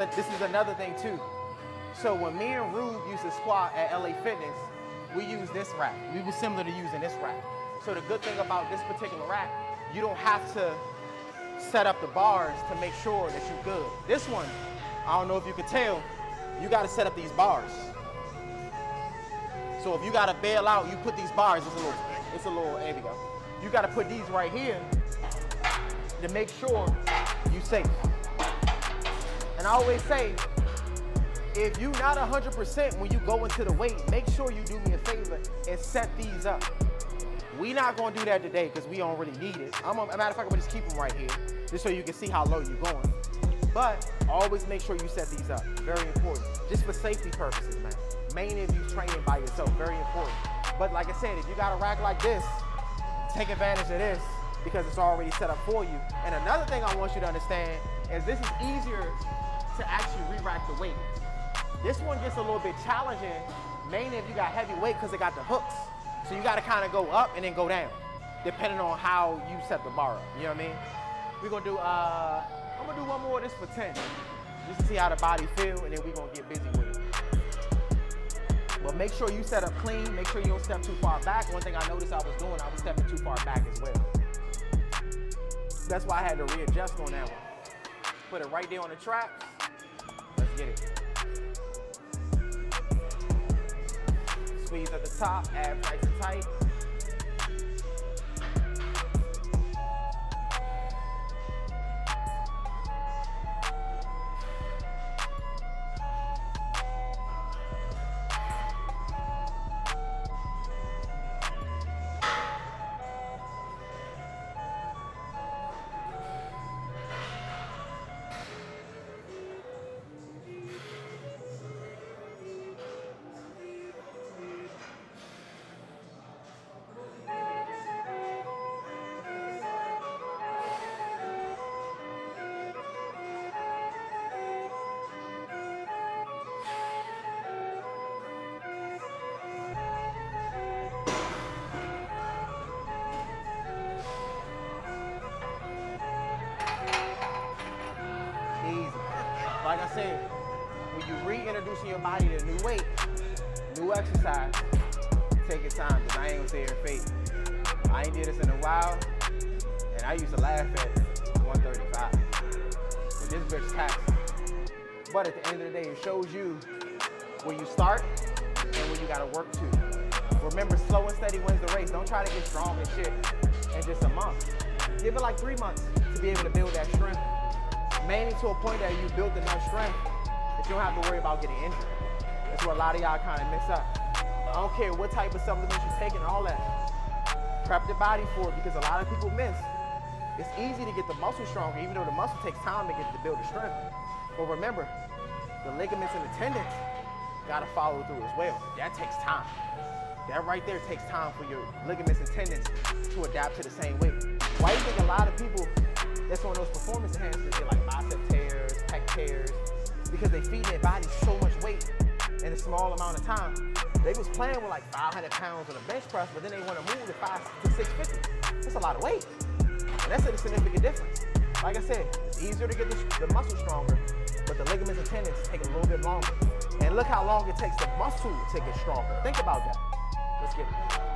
But this is another thing too. So when me and Rube used to squat at LA Fitness, we used this rack. We were similar to using this rack. So the good thing about this particular rack, you don't have to set up the bars to make sure that you're good. This one, I don't know if you could tell, you gotta set up these bars. So if you gotta bail out, you put these bars, it's a little, there we go. You gotta put these right here to make sure you're safe. And I always say, if you're not 100% when you go into the weight, make sure you do me a favor and set these up. We not gonna do that today because we don't really need it. As a matter of fact, I'm gonna just keep them right here, just so you can see how low you're going. But always make sure you set these up, very important. Just for safety purposes, man. Mainly if you're training by yourself, very important. But like I said, if you got a rack like this, take advantage of this because it's already set up for you. And another thing I want you to understand is this is easier to actually re-rack the weight. This one gets a little bit challenging, mainly if you got heavy weight because it got the hooks. So you gotta kind of go up and then go down, depending on how you set the bar up, you know what I mean? We're gonna do, I'm gonna do one more of this for 10, just to see how the body feel, and then we're gonna get busy with it. But make sure you set up clean, make sure you don't step too far back. One thing I noticed I was doing, I was stepping too far back as well. That's why I had to readjust on that one. Put it right there on the traps. Let's get it. Squeeze at the top, abs nice and tight. Like I said, when you reintroducing your body to new weight, new exercise, take your time, because I ain't gonna say it fake. I ain't did this in a while, and I used to laugh at 135. But this bitch taxing. But at the end of the day, it shows you where you start and where you gotta work to. Remember, slow and steady wins the race. Don't try to get strong and shit in just a month. Give it like 3 months to be able to build that strength. Mainly to a point that you built enough strength that you don't have to worry about getting injured. That's what a lot of y'all kind of miss up. I don't care what type of supplements you're taking, all that. Prep the body for it because a lot of people miss. It's easy to get the muscle stronger, even though the muscle takes time to build the strength. But remember, the ligaments and the tendons gotta follow through as well. That takes time. That right there takes time for your ligaments and tendons to adapt to the same weight. Why do you think a lot of people that's on those performance enhancers, they like bicep tears, pec tears, because they feed their body so much weight in a small amount of time. They was playing with like 500 pounds on a bench press, but then they want to move to 5 to 650. That's a lot of weight. And that's a significant difference. Like I said, it's easier to get the muscle stronger, but the ligaments and tendons take a little bit longer. And look how long it takes the muscle to get stronger. Think about that. Let's get it.